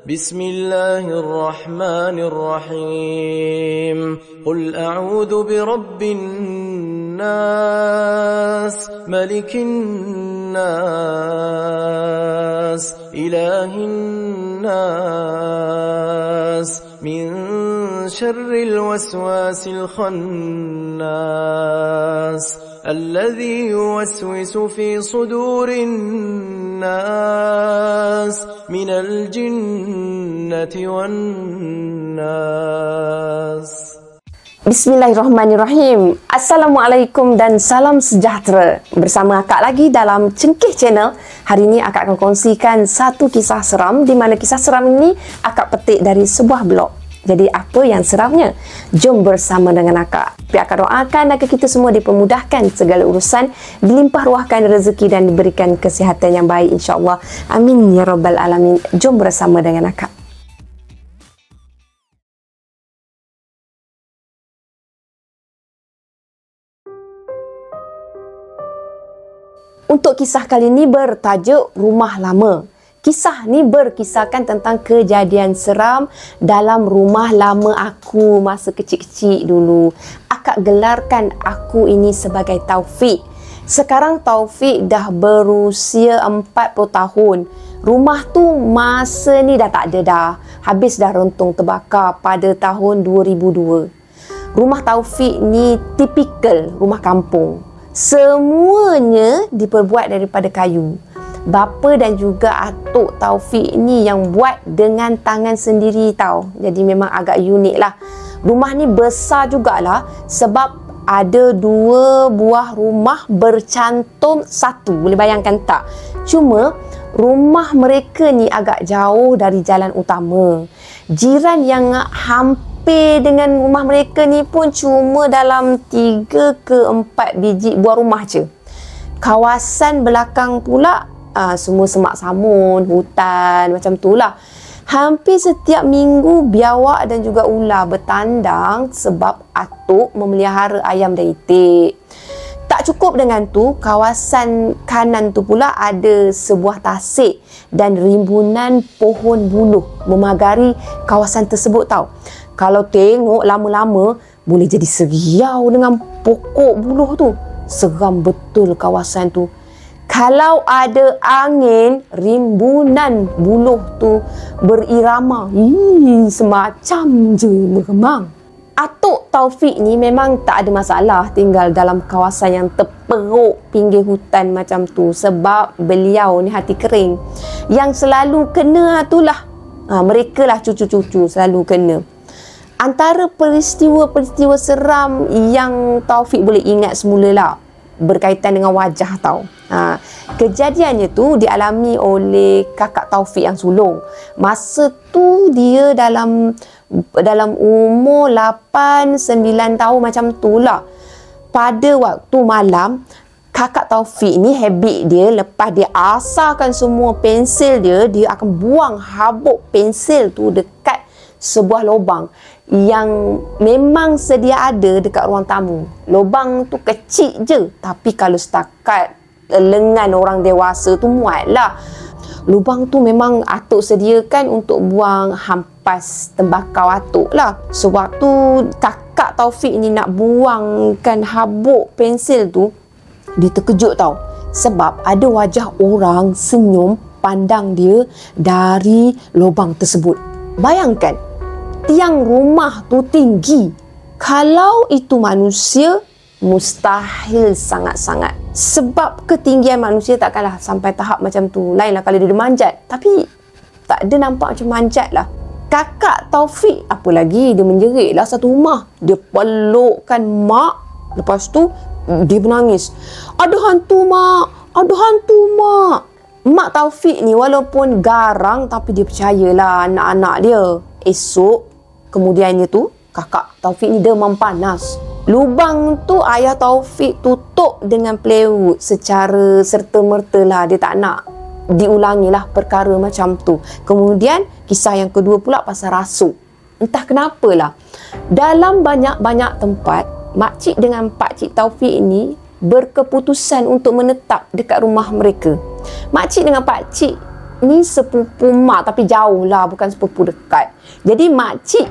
بسم الله الرحمن الرحيم قل أعوذ برب الناس ملك الناس إله الناس من شر الوسواس الخناس الذي يوسوس في صدور الناس من الجنة والناس. Bismillahirrahmanirrahim. Assalamualaikum dan salam sejahtera. Bersama Akak lagi dalam Cengkeh Channel. Hari ini Akak akan kongsikan satu kisah seram, di mana kisah seram ini Akak petik dari sebuah blog. Jadi apa yang seramnya? Jom bersama dengan Akak. Akak doakan agar kita semua dipermudahkan segala urusan, dilimpah ruahkan rezeki dan diberikan kesihatan yang baik, insya-Allah. Amin ya rabbal alamin. Jom bersama dengan Akak. Untuk kisah kali ini bertajuk Rumah Lama. Kisah ni berkisahkan tentang kejadian seram dalam rumah lama aku masa kecil-kecil dulu. Akak gelarkan aku ini sebagai Taufik. Sekarang Taufik dah berusia 40 tahun. Rumah tu masa ni dah tak ada dah. Habis dah rentung terbakar pada tahun 2002. Rumah Taufik ni tipikal rumah kampung. Semuanya diperbuat daripada kayu. Bapa dan juga atuk Taufik ni yang buat dengan tangan sendiri tau. Jadi memang agak unik lah. Rumah ni besar jugalah sebab ada 2 buah rumah bercantum satu. Boleh bayangkan tak? Cuma rumah mereka ni agak jauh dari jalan utama. Jiran yang hampir dengan rumah mereka ni pun cuma dalam 3 ke 4 biji buah rumah je. Kawasan belakang pula semua semak samun, hutan, macam tu lah. Hampir setiap minggu biawak dan juga ular bertandang sebab atuk memelihara ayam dan itik. Tak cukup dengan tu, kawasan kanan tu pula ada sebuah tasik dan rimbunan pohon buluh memagari kawasan tersebut tau. Kalau tengok lama-lama, boleh jadi seriau dengan pokok buluh tu. Seram betul kawasan tu. Kalau ada angin, rimbunan buluh tu berirama. Semacam je meremang. Atuk Taufik ni memang tak ada masalah tinggal dalam kawasan yang terperuk pinggir hutan macam tu. Sebab beliau ni hati kering. Yang selalu kena itulah. Mereka lah cucu-cucu selalu kena. Antara peristiwa-peristiwa seram yang Taufik boleh ingat semula lah, berkaitan dengan wajah tau. Kejadiannya tu dialami oleh kakak Taufik yang sulung. Masa tu dia dalam umur 8-9 tahun macam tu lah. Pada waktu malam, kakak Taufik ni habit dia, lepas dia asahkan semua pensil dia akan buang habuk pensil tu dekat sebuah lubang yang memang sedia ada dekat ruang tamu. Lubang tu kecil je, tapi kalau setakat lengan orang dewasa tu muat lah. Lubang tu memang atuk sediakan untuk buang hampas tembakau atuk lah. Sewaktu kakak Taufik ni nak buangkan habuk pensil tu, dia terkejut tau. Sebab ada wajah orang senyum pandang dia dari lubang tersebut. Bayangkan, tiang rumah tu tinggi. Kalau itu manusia, mustahil sangat-sangat. Sebab ketinggian manusia takkanlah sampai tahap macam tu. Lainlah kalau dia manjat. Tapi tak ada nampak macam manjat lah. Kakak Taufik, apa lagi, dia menjerit lah satu rumah. Dia pelukkan mak. Lepas tu dia menangis. Ada hantu mak, ada hantu mak. Mak Taufik ni walaupun garang, tapi dia percayalah anak-anak dia. Esok kemudiannya tu, kakak Taufik ni demam panas. Lubang tu ayah Taufik tutup dengan plywood secara serta-merta lah. Dia tak nak diulangilah perkara macam tu. Kemudian kisah yang kedua pula pasal rasuk. Entah kenapalah, dalam banyak-banyak tempat, makcik dengan pakcik Taufik ni berkeputusan untuk menetap dekat rumah mereka. Makcik dengan pakcik ni sepupu mak tapi jauh lah, bukan sepupu dekat. Jadi makcik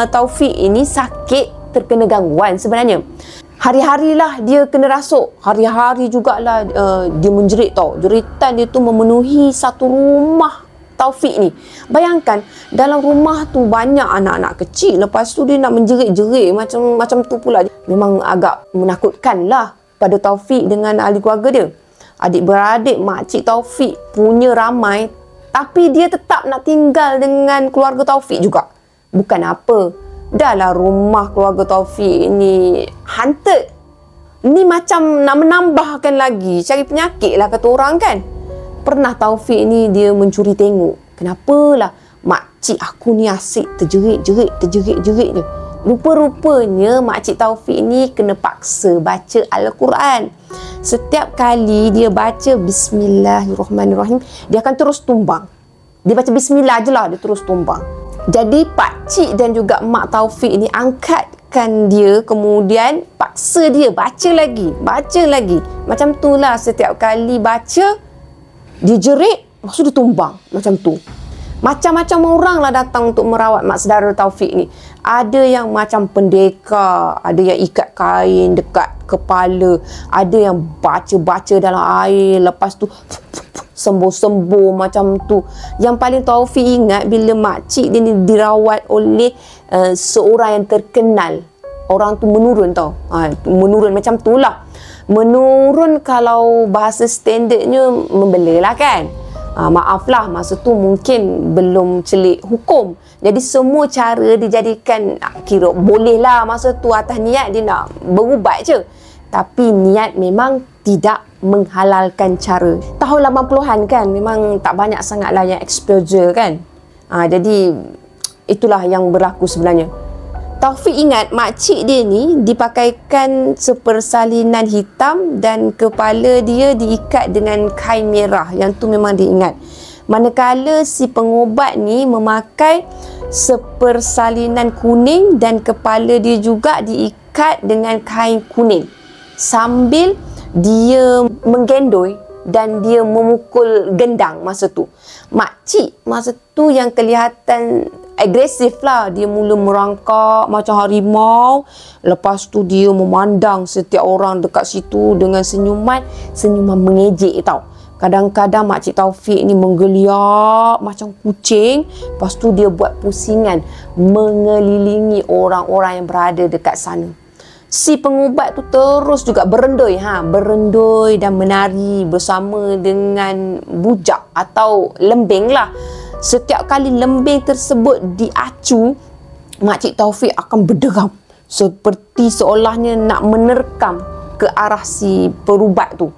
Taufik ini sakit, terkena gangguan sebenarnya. Hari-harilah dia kena rasuk. Hari-hari jugalah dia menjerit tau. Jeritan dia tu memenuhi satu rumah Taufik ni. Bayangkan dalam rumah tu banyak anak-anak kecil. Lepas tu dia nak menjerit-jerit macam tu pula. Memang agak menakutkan lah pada Taufik dengan ahli keluarga dia. Adik-beradik makcik Taufik punya ramai, tapi dia tetap nak tinggal dengan keluarga Taufik juga. Bukan apa, dahlah rumah keluarga Taufik ni haunted. Ni macam nak menambahkan lagi, cari penyakit lah kata orang kan. Pernah Taufik ni dia mencuri tengok. Kenapalah makcik aku ni asyik terjerit-jerit je. Rupa-rupanya makcik Taufik ni kena paksa baca Al-Quran. Setiap kali dia baca Bismillahirrahmanirrahim, dia akan terus tumbang. Dia baca Bismillah je lah, dia terus tumbang. Jadi pakcik dan juga mak Taufik ni angkatkan dia, kemudian paksa dia baca lagi. Macam tu lah, setiap kali baca, dia jerit, lepas tu dia tumbang. Macam tu. Macam-macam orang lah datang untuk merawat mak saudara Taufik ni. Ada yang macam pendekar, ada yang ikat kain dekat kepala, ada yang baca-baca dalam air, lepas tu sembuh-sembuh macam tu. Yang paling Taufik ingat bila makcik dia ni dirawat oleh seorang yang terkenal. Orang tu menurun tau. Menurun macam tu lah. Menurun kalau bahasa standardnya membela lah kan. Maaflah, masa tu mungkin belum celik hukum. Jadi semua cara dijadikan, kira boleh lah masa tu atas niat dia nak berubat je. Tapi niat memang tidak menghalalkan cara. Tahun 80-an kan, memang tak banyak sangat lah yang exposure kan. Jadi itulah yang berlaku sebenarnya. Taufik ingat makcik dia ni dipakaikan sepersalinan hitam dan kepala dia diikat dengan kain merah. Yang tu memang dia ingat. Manakala si pengubat ni memakai sepersalinan kuning dan kepala dia juga diikat dengan kain kuning. Sambil dia menggendoi dan dia memukul gendang masa tu. Makcik masa tu yang kelihatan agresif lah. Dia mula merangkak macam harimau. Lepas tu dia memandang setiap orang dekat situ dengan senyuman mengejek tau. Kadang-kadang makcik Taufik ni menggeliat macam kucing. Lepas tu dia buat pusingan mengelilingi orang-orang yang berada dekat sana. Si pengubat tu terus juga berendoi dan menari bersama dengan bujak atau lembing lah. Setiap kali lembing tersebut diacu, makcik Taufik akan berderam seperti seolahnya nak menerkam ke arah si perubat tu.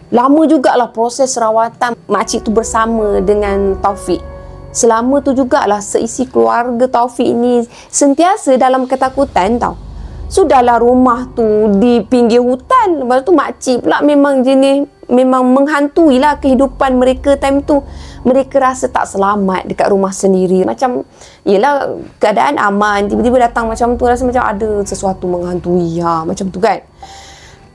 Lama jugalah proses rawatan makcik tu bersama dengan Taufik. Selama tu jugalah seisi keluarga Taufik ni sentiasa dalam ketakutan tau. Sudahlah rumah tu di pinggir hutan. Lepas tu makcik pula memang menghantui lah kehidupan mereka time tu. Mereka rasa tak selamat dekat rumah sendiri. Macam, yelah keadaan aman, tiba-tiba datang macam tu, rasa macam ada sesuatu menghantui. Macam tu kan.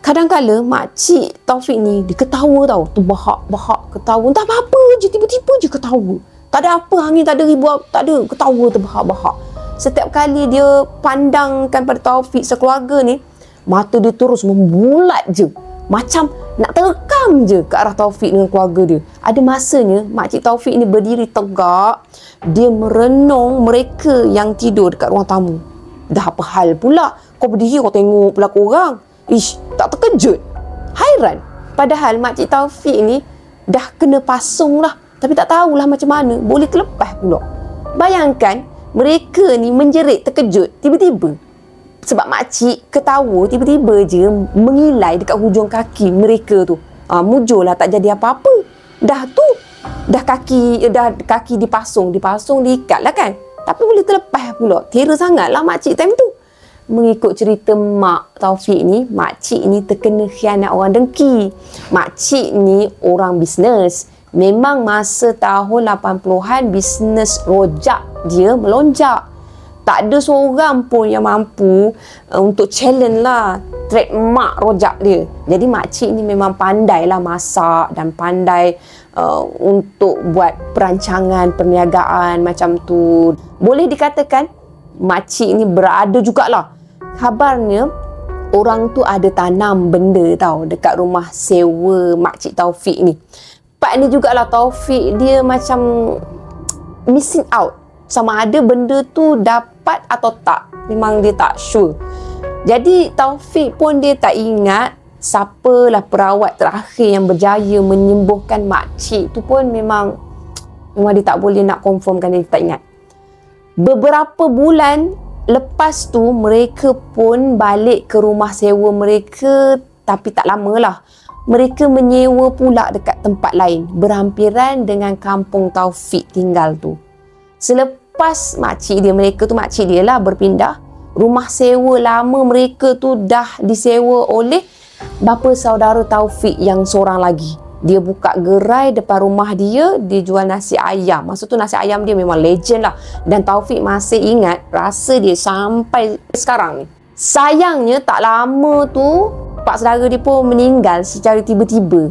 Kadang-kala makcik Taufik ni dia ketawa tau. Terbahak-bahak ketawa. Entah apa-apa je, tiba-tiba je ketawa. Tak ada apa, angin tak ada, ribu tak ada. Ketawa terbahak-bahak. Setiap kali dia pandangkan pada Taufik sekeluarga ni, mata dia terus membulat je. Macam nak terekam je ke arah Taufik dengan keluarga dia. Ada masanya makcik Taufik ni berdiri tegak. Dia merenung mereka yang tidur dekat ruang tamu. Dah apa hal pula kau berdiri kau tengok pula korang. Ish, tak terkejut. Hairan. Padahal makcik Taufik ni dah kena pasung lah. Tapi tak tahulah macam mana boleh terlepas pula. Bayangkan mereka ni menjerit terkejut tiba-tiba. Sebab makcik ketawa tiba-tiba je mengilai dekat hujung kaki mereka tu. Mujurlah tak jadi apa-apa. Dah kaki dipasung diikat lah kan. Tapi boleh terlepas pula. Terror sangatlah makcik time tu. Mengikut cerita mak Taufik ni, makcik ni terkena khianat orang dengki. Makcik ni orang bisnes. Memang masa tahun 80-an bisnes rojak dia melonjak. Tak ada seorang pun yang mampu untuk challenge lah trademark rojak dia. Jadi makcik ni memang pandailah masak dan pandai untuk buat perancangan perniagaan macam tu. Boleh dikatakan makcik ni berada jugalah. Khabarnya orang tu ada tanam benda tau dekat rumah sewa makcik Taufik ni. Part ni jugalah Taufik dia macam missing out. Sama ada benda tu dapat atau tak. Memang dia tak sure. Jadi Taufik pun dia tak ingat siapalah perawat terakhir yang berjaya menyembuhkan makcik tu pun memang dia tak boleh nak confirmkan, dia tak ingat. Beberapa bulan lepas tu mereka pun balik ke rumah sewa mereka, tapi tak lamalah. Mereka menyewa pula dekat tempat lain berhampiran dengan kampung Taufik tinggal tu. Selepas makcik dia lah berpindah, rumah sewa lama mereka tu dah disewa oleh bapa saudara Taufik yang seorang lagi. Dia buka gerai depan rumah dia, dia jual nasi ayam. Masa tu nasi ayam dia memang legend lah. Dan Taufik masih ingat rasa dia sampai sekarang ni. Sayangnya tak lama tu pak saudara dia pun meninggal secara tiba-tiba.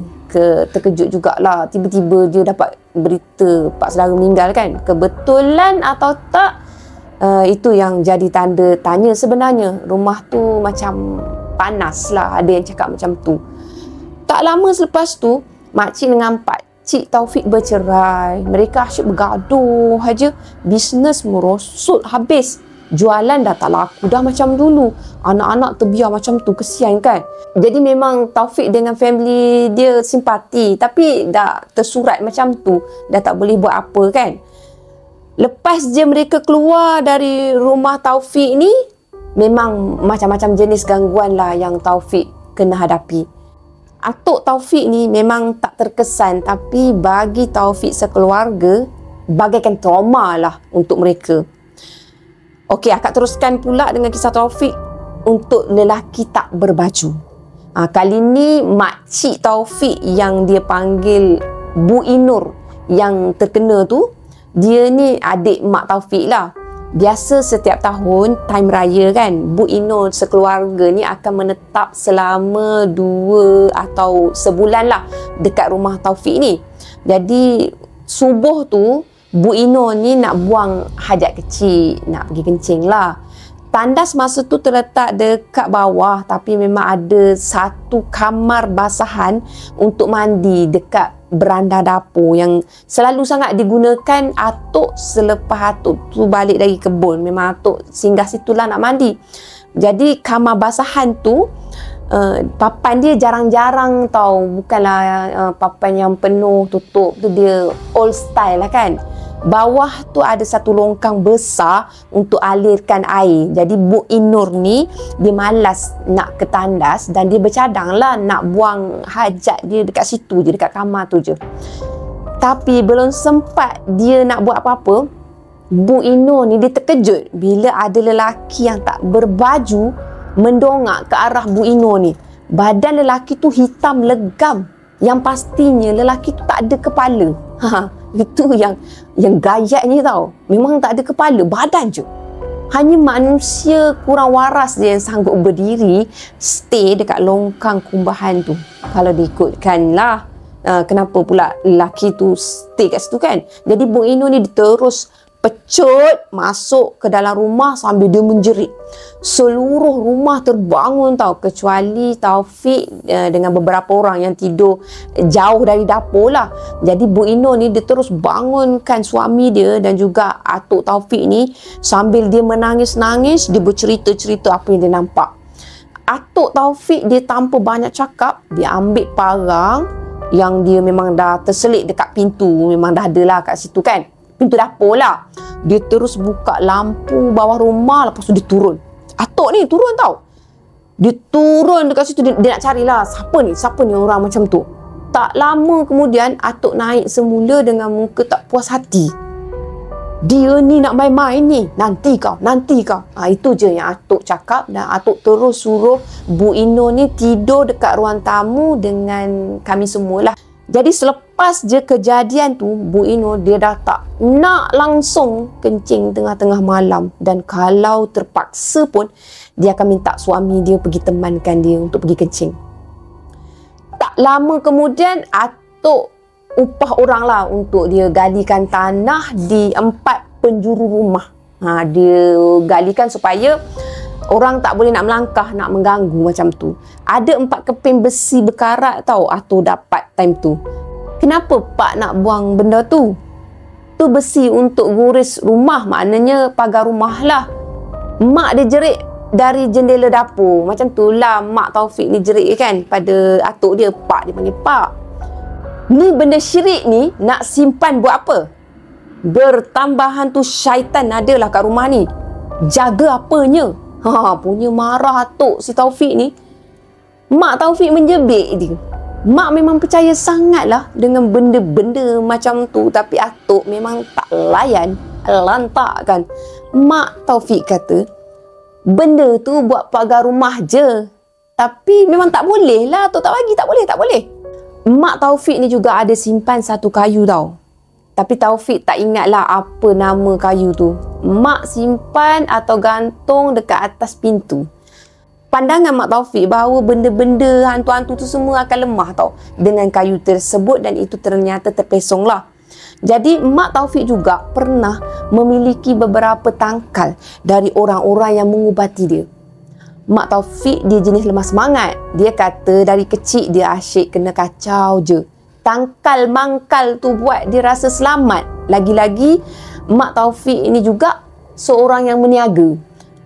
Terkejut jugalah, tiba-tiba dia dapat berita pak saudara meninggal kan. Kebetulan atau tak, itu yang jadi tanda tanya sebenarnya. Rumah tu macam panas lah, ada yang cakap macam tu. Tak lama selepas tu, makcik dengan pakcik Taufik bercerai. Mereka asyik bergaduh aja. Bisnes merosot habis. Jualan dah tak laku dah macam dulu. Anak-anak terbiar macam tu, kesian kan. Jadi memang Taufik dengan family dia simpati, tapi dah tersurat macam tu, dah tak boleh buat apa kan. Lepas je mereka keluar dari rumah Taufik ni, memang macam-macam jenis gangguan lah yang Taufik kena hadapi. Atuk Taufik ni memang tak terkesan, tapi bagi Taufik sekeluarga bagaikan trauma lah untuk mereka. Okey, akak teruskan pula dengan kisah Taufik untuk lelaki tak berbaju. Kali ni makcik Taufik yang dia panggil Bu Inur yang terkena tu, dia ni adik mak Taufik lah. Biasa setiap tahun time raya kan, Bu Inur sekeluarga ni akan menetap selama 2 atau sebulan lah dekat rumah Taufik ni. Jadi subuh tu Bu Inur ni nak buang hajat kecil, nak pergi kencing lah. Tandas masa tu terletak dekat bawah, tapi memang ada satu kamar basahan untuk mandi dekat beranda dapur yang selalu sangat digunakan atuk selepas atuk tu balik dari kebun. Memang atuk singgah situlah nak mandi. Jadi kamar basahan tu, papan dia jarang-jarang tau. Bukanlah papan yang penuh tutup tu, dia old style lah kan. Bawah tu ada satu longkang besar untuk alirkan air. Jadi Bu Inur ni dia malas nak ke tandas dan dia bercadang lah nak buang hajat dia dekat situ je, dekat kamar tu je. Tapi belum sempat dia nak buat apa-apa, Bu Inur ni dia terkejut bila ada lelaki yang tak berbaju mendongak ke arah Bu Inur ni. Badan lelaki tu hitam legam, yang pastinya lelaki tu tak ada kepala. Itu yang gayatnya tau. Memang tak ada kepala, badan je. Hanya manusia kurang waras dia yang sanggup berdiri stay dekat longkang kumbahan tu. Kalau diikutkan lah, kenapa pula lelaki tu stay kat situ kan. Jadi Bu Inur ni terus pecut masuk ke dalam rumah sambil dia menjerit. Seluruh rumah terbangun tau, kecuali Taufik dengan beberapa orang yang tidur jauh dari dapur lah. Jadi Bu Inur ni dia terus bangunkan suami dia dan juga atuk Taufik ni. Sambil dia menangis-nangis, dia bercerita-cerita apa yang dia nampak. Atuk Taufik dia tanpa banyak cakap, dia ambil parang yang dia memang dah terselit dekat pintu, memang dah ada lah kat situ kan, pintu dapur lah. Dia terus buka lampu bawah rumah, lepas tu dia turun. Atuk ni turun tau. Dia turun dekat situ, dia nak carilah siapa ni orang macam tu. Tak lama kemudian atuk naik semula dengan muka tak puas hati. Dia ni nak main-main ni, nanti kau. Itu je yang atuk cakap, dan atuk terus suruh Bu Inur ni tidur dekat ruang tamu dengan kami semualah. Jadi selepas je kejadian tu, Bu Ino dia dah tak nak langsung kencing tengah-tengah malam. Dan kalau terpaksa pun, dia akan minta suami dia pergi temankan dia untuk pergi kencing. Tak lama kemudian, atuk upah orang lah untuk dia galikan tanah di 4 penjuru rumah. Dia galikan supaya orang tak boleh nak melangkah, nak mengganggu macam tu. Ada 4 keping besi berkarat tau atuk dapat time tu. Kenapa Pak nak buang benda tu? Tu besi untuk guris rumah, maknanya pagar rumah lah. Mak dia jerit dari jendela dapur. Macam tu lah Mak Taufik ni jerit kan pada atuk dia. Pak dia panggil Pak. Ni benda syirik ni nak simpan buat apa? Bertambahan tu syaitan adalah kat rumah ni. Jaga apanya? Punya marah atuk si Taufik ni. Mak Taufik menjebik dia. Mak memang percaya sangatlah dengan benda-benda macam tu. Tapi atuk memang tak layan, lantak kan. Mak Taufik kata, benda tu buat pagar rumah je. Tapi memang tak boleh lah. Atuk tak bagi, tak boleh. Mak Taufik ni juga ada simpan satu kayu tau. Tapi Taufik tak ingatlah apa nama kayu tu. Mak simpan atau gantung dekat atas pintu. Pandangan Mak Taufik bahawa benda-benda hantu-hantu tu semua akan lemah tau dengan kayu tersebut, dan itu ternyata terpesong lah. Jadi Mak Taufik juga pernah memiliki beberapa tangkal dari orang-orang yang mengubati dia. Mak Taufik dia jenis lemah semangat. Dia kata dari kecil dia asyik kena kacau je. Tangkal mangkal tu buat dia rasa selamat. Lagi-lagi Mak Taufik ini juga seorang yang meniaga.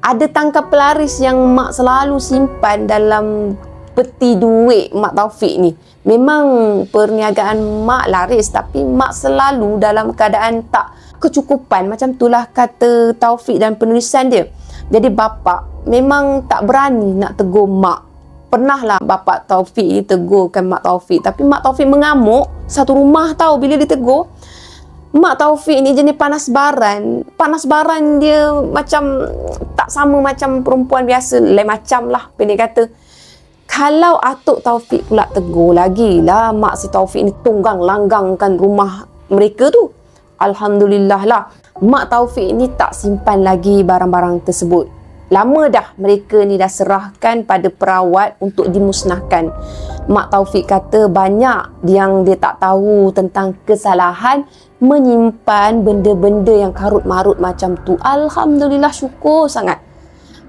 Ada tangkal pelaris yang Mak selalu simpan dalam peti duit Mak Taufik ni. Memang perniagaan Mak laris, tapi Mak selalu dalam keadaan tak kecukupan. Macam itulah kata Taufik dan penulisan dia. Jadi bapa memang tak berani nak tegur Mak. Pernahlah bapa Taufik ni tegurkan Mak Taufik, tapi Mak Taufik mengamuk satu rumah tahu bila ditegur. Mak Taufik ni jenis panas baran. Panas baran dia macam tak sama macam perempuan biasa. Lain macam lah pendek kata. Kalau atuk Taufik pula tegur lagi lah, mak si Taufik ni tunggang langgangkan rumah mereka tu. Alhamdulillah lah, Mak Taufik ni tak simpan lagi barang-barang tersebut. Lama dah mereka ni dah serahkan pada perawat untuk dimusnahkan. Mak Taufik kata banyak yang dia tak tahu tentang kesalahan menyimpan benda-benda yang karut-marut macam tu. Alhamdulillah, syukur sangat.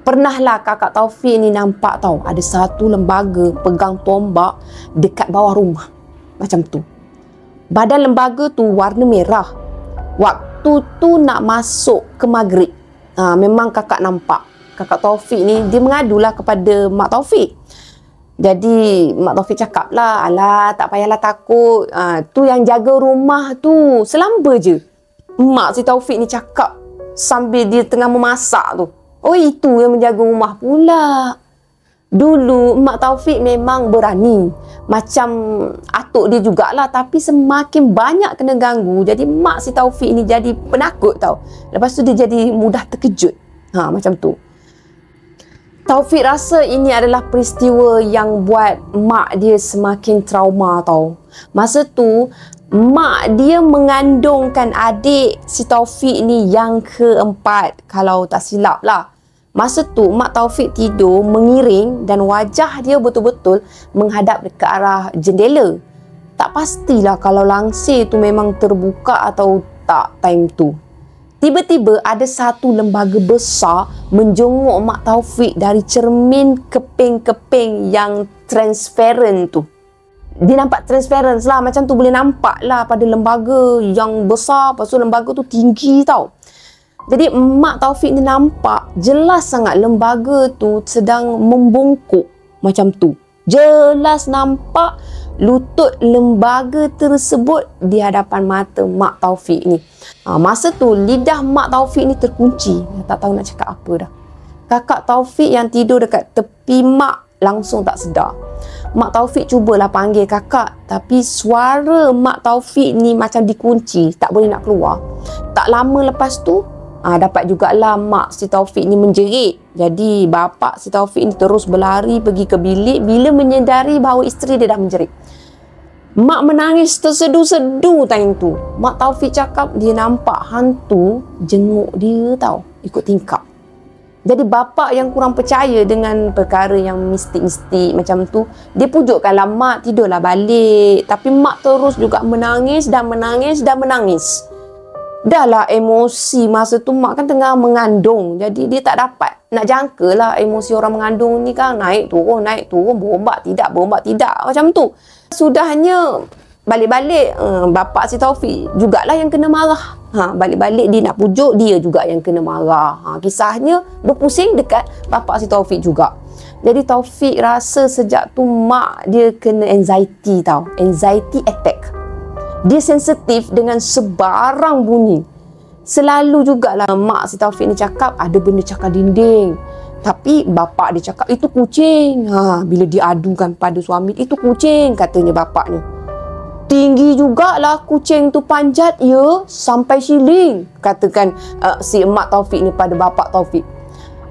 Pernahlah kakak Taufik ni nampak tahu ada satu lembaga pegang tombak dekat bawah rumah. Macam tu. Badan lembaga tu warna merah. Waktu tu nak masuk ke maghrib. Memang kakak nampak. Kakak Taufik ni dia mengadulah kepada Mak Taufik. Jadi Mak Taufik cakap lah, alah tak payahlah takut. Tu yang jaga rumah tu selamba je. Mak si Taufik ni cakap sambil dia tengah memasak tu. Oh, itu yang menjaga rumah pula. Dulu Mak Taufik memang berani. Macam atuk dia jugalah. Tapi semakin banyak kena ganggu, jadi Mak si Taufik ni jadi penakut tau. Lepas tu dia jadi mudah terkejut. Macam tu. Taufik rasa ini adalah peristiwa yang buat mak dia semakin trauma tau. Masa tu, mak dia mengandungkan adik si Taufik ni yang keempat, kalau tak silap lah. Masa tu, Mak Taufik tidur mengiring dan wajah dia betul-betul menghadap ke arah jendela. Tak pastilah kalau langsir tu memang terbuka atau tak time tu. Tiba-tiba ada satu lembaga besar menjenguk Mak Taufik dari cermin keping-keping yang transparent tu. Dia nampak transparent lah, macam tu boleh nampak lah pada lembaga yang besar. Lepas tu lembaga tu tinggi tau. Jadi Mak Taufik ni nampak jelas sangat lembaga tu sedang membungkuk macam tu. Jelas nampak lutut lembaga tersebut di hadapan mata Mak Taufik ni. Masa tu lidah Mak Taufik ni terkunci. Tak tahu nak cakap apa dah. Kakak Taufik yang tidur dekat tepi Mak langsung tak sedar. Mak Taufik cubalah panggil kakak, tapi suara Mak Taufik ni macam dikunci, tak boleh nak keluar. Tak lama lepas tu, dapat jugalah mak si Taufik ni menjerit. Jadi bapa si Taufik ni terus berlari pergi ke bilik bila menyedari bahawa isteri dia dah menjerit. Mak menangis tersedu-sedu time tu. Mak Taufik cakap dia nampak hantu jenguk dia tau, ikut tingkap. Jadi bapa yang kurang percaya dengan perkara yang mistik-mistik macam tu, dia pujukkanlah mak tidurlah balik. Tapi mak terus juga menangis dan menangis dan menangis. Dahlah emosi masa tu mak kan tengah mengandung. Jadi dia tak dapat nak jangka lah emosi orang mengandung ni kan. Naik turun, berombak tidak macam tu. Sudahnya balik-balik bapa si Taufik jugalah yang kena marah. Balik-balik dia nak pujuk, dia juga yang kena marah. Kisahnya berpusing dekat bapa si Taufik juga. Jadi Taufik rasa sejak tu mak dia kena anxiety tau. Anxiety attack. Dia sensitif dengan sebarang bunyi. Selalu jugalah mak si Taufik ni cakap ada benda cakar dinding. Tapi bapa dia cakap itu kucing. Bila dia adukan pada suami, itu kucing katanya bapa ni. Tinggi jugalah kucing tu panjat ya, sampai siling, katakan si emak Taufik ni pada bapa Taufik.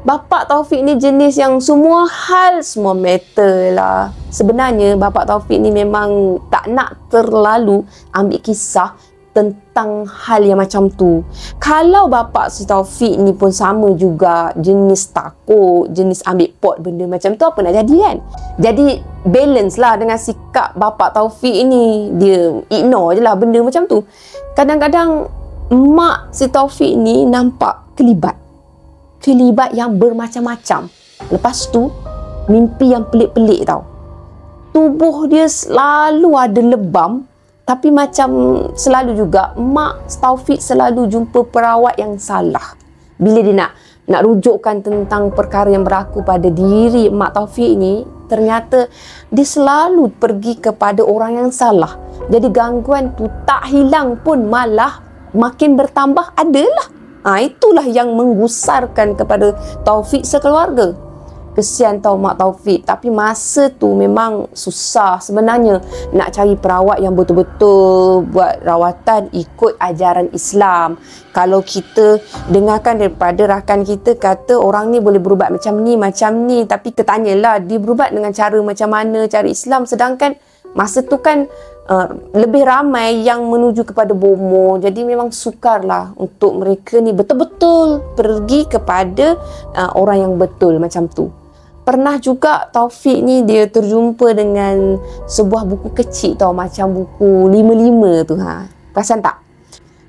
Bapa Taufik ni jenis yang semua hal semua matter lah. Sebenarnya bapa Taufik ni memang tak nak terlalu ambil kisah tentang hal yang macam tu. Kalau bapa si Taufik ni pun sama juga, jenis takut, jenis ambil pot benda macam tu, apa nak jadi kan? Jadi balance lah dengan sikap bapa Taufik ni. Dia ignore je lah benda macam tu. Kadang-kadang mak si Taufik ni nampak kelibat yang bermacam-macam. Lepas tu mimpi yang pelik-pelik tau. Tubuh dia selalu ada lebam. Tapi macam selalu juga mak Taufik selalu jumpa perawat yang salah. Bila dia nak rujukkan tentang perkara yang berlaku pada diri mak Taufik ni, ternyata dia selalu pergi kepada orang yang salah. Jadi gangguan tu tak hilang pun, malah makin bertambah adalah. Itulah yang menggusarkan kepada Taufik sekeluarga. Kesian tau mak Taufik. Tapi masa tu memang susah sebenarnya nak cari perawat yang betul-betul buat rawatan ikut ajaran Islam. Kalau kita dengarkan daripada rakan kita kata orang ni boleh berubat macam ni, tapi ketanyalah dia berubat dengan cara macam mana, cara Islam. Sedangkan masa tu kan lebih ramai yang menuju kepada bomo. Jadi memang sukarlah untuk mereka ni betul-betul pergi kepada orang yang betul macam tu. Pernah juga Taufik ni dia terjumpa dengan sebuah buku kecil tau, macam buku 55 tu. Perasan tak?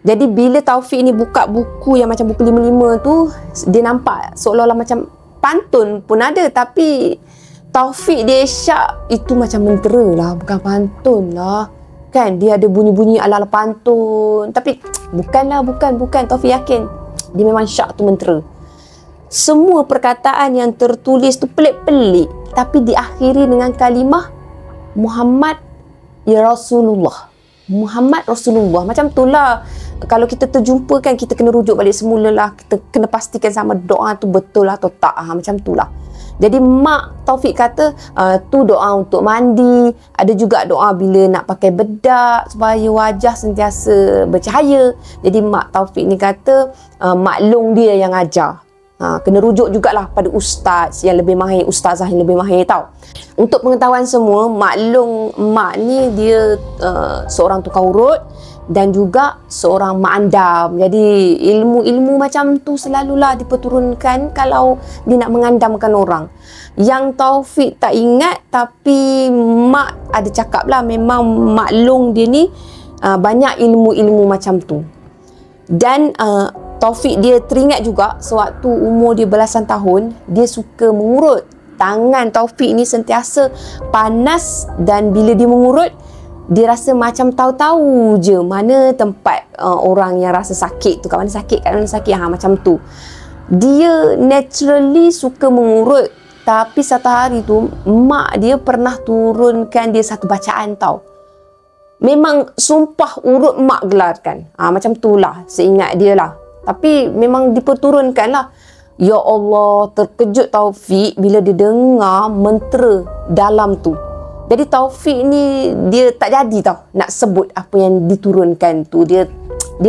Jadi bila Taufik ni buka buku yang macam buku 55 tu, dia nampak seolah-olah macam pantun pun ada, tapi Taufik dia syak itu macam mentera lah, bukan pantun lah. Kan dia ada bunyi-bunyi ala-ala pantun, tapi bukan. Taufik yakin dia memang syak tu mentera. Semua perkataan yang tertulis tu pelik-pelik, tapi diakhiri dengan kalimah Muhammad ya Rasulullah. Muhammad Rasulullah. Macam tu lah. Kalau kita terjumpa kan, kita kena rujuk balik semula lah. Kita kena pastikan sama doa tu betul lah atau tak. Macam tu lah. Jadi mak Taufik kata tu doa untuk mandi. Ada juga doa bila nak pakai bedak supaya wajah sentiasa bercahaya. Jadi mak Taufik ni kata maklum dia yang ajar. Kena rujuk jugalah pada ustaz yang lebih mahir, ustazah yang lebih mahir tau. Untuk pengetahuan semua, maklum mak ni dia seorang tukang urut dan juga seorang mak andam. Jadi ilmu-ilmu macam tu selalulah diperturunkan kalau dia nak mengandamkan orang. Yang Taufik tak ingat, tapi mak ada cakap lah, memang maklum dia ni banyak ilmu-ilmu macam tu. Dan Taufik dia teringat juga sewaktu umur dia belasan tahun, dia suka mengurut. Tangan Taufik ni sentiasa panas dan bila dia mengurut, dia rasa macam tahu-tahu je mana tempat orang yang rasa sakit tu, kat mana sakit, macam tu. Dia naturally suka mengurut, tapi satu hari tu mak dia pernah turunkan dia satu bacaan tau. Memang sumpah urut mak gelarkan. Macam tu lah, seingat dia lah. Tapi memang diperturunkan lah. Ya Allah, terkejut Taufik bila dia dengar mentera dalam tu. Jadi Taufik ni dia tak jadi tau nak sebut apa yang diturunkan tu. Dia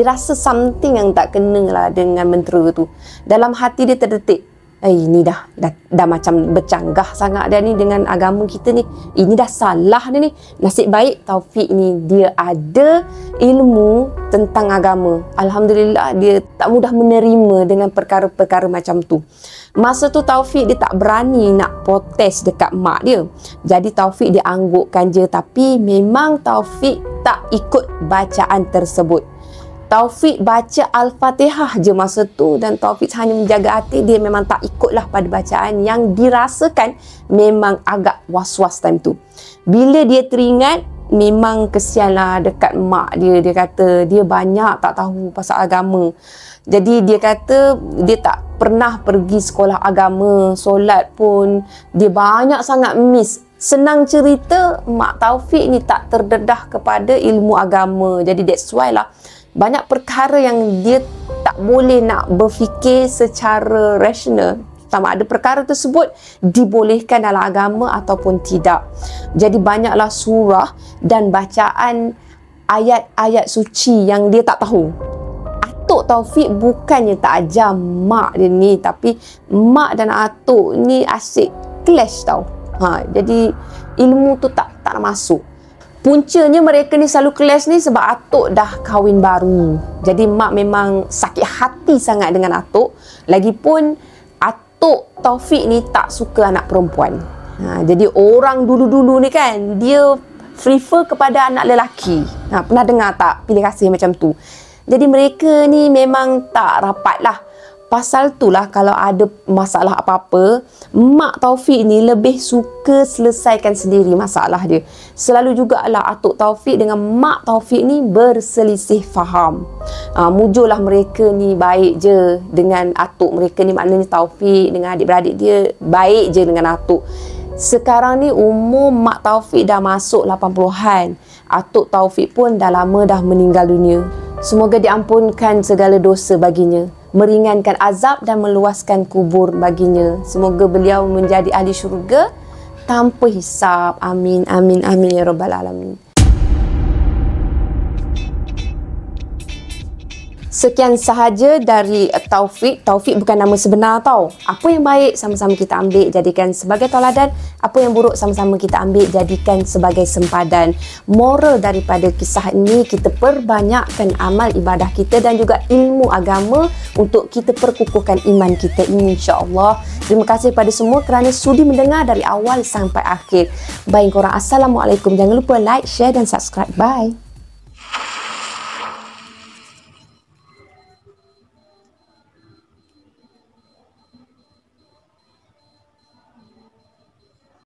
rasa something yang tak kena lah dengan mentera tu. Dalam hati dia terdetik, Ini dah macam bercanggah sangat dah ni dengan agama kita ni. Ini dah salah ni. Nasib baik Taufik ni dia ada ilmu tentang agama. Alhamdulillah dia tak mudah menerima dengan perkara-perkara macam tu. Masa tu Taufik dia tak berani nak protes dekat mak dia. Jadi Taufik dia anggukkan je, tapi memang Taufik tak ikut bacaan tersebut. Taufik baca Al-Fatihah je masa tu, dan Taufik hanya menjaga hati. Dia memang tak ikutlah pada bacaan yang dirasakan memang agak was-was time tu. Bila dia teringat, memang kesianlah dekat mak dia. Dia kata dia banyak tak tahu pasal agama. Jadi dia kata dia tak pernah pergi sekolah agama, solat pun dia banyak sangat miss. Senang cerita, mak Taufik ni tak terdedah kepada ilmu agama. Jadi that's why lah banyak perkara yang dia tak boleh nak berfikir secara rasional. Sama ada perkara tersebut dibolehkan dalam agama ataupun tidak. Jadi banyaklah surah dan bacaan ayat-ayat suci yang dia tak tahu. Atuk Taufik bukannya tak ajar mak dia ni, tapi mak dan atuk ni asyik clash tau. Jadi ilmu tu tak nak masuk. Puncanya mereka ni selalu kelas ni sebab atuk dah kahwin baru. Jadi mak memang sakit hati sangat dengan atuk. Lagipun atuk Taufik ni tak suka anak perempuan. Jadi orang dulu-dulu ni kan, dia prefer kepada anak lelaki. Pernah dengar tak pilih kasih macam tu? Jadi mereka ni memang tak rapat lah. Pasal tu lah kalau ada masalah apa-apa, mak Taufik ni lebih suka selesaikan sendiri masalah dia. Selalu jugalah atuk Taufik dengan mak Taufik ni berselisih faham. Mujurlah mereka ni baik je dengan atuk mereka ni, maknanya Taufik dengan adik-beradik dia baik je dengan atuk. Sekarang ni umur mak Taufik dah masuk 80-an. Atuk Taufik pun dah lama dah meninggal dunia. Semoga diampunkan segala dosa baginya, meringankan azab dan meluaskan kubur baginya. Semoga beliau menjadi ahli syurga tanpa hisab. Amin, amin, amin ya rabbal alamin. Sekian sahaja dari Taufik. Taufik bukan nama sebenar tau. Apa yang baik sama-sama kita ambil jadikan sebagai tauladan. Apa yang buruk sama-sama kita ambil jadikan sebagai sempadan. Moral daripada kisah ini, kita perbanyakkan amal ibadah kita dan juga ilmu agama untuk kita perkukuhkan iman kita, insya-Allah. Terima kasih kepada semua kerana sudi mendengar dari awal sampai akhir. Baik korang, Assalamualaikum. Jangan lupa like, share dan subscribe. Bye.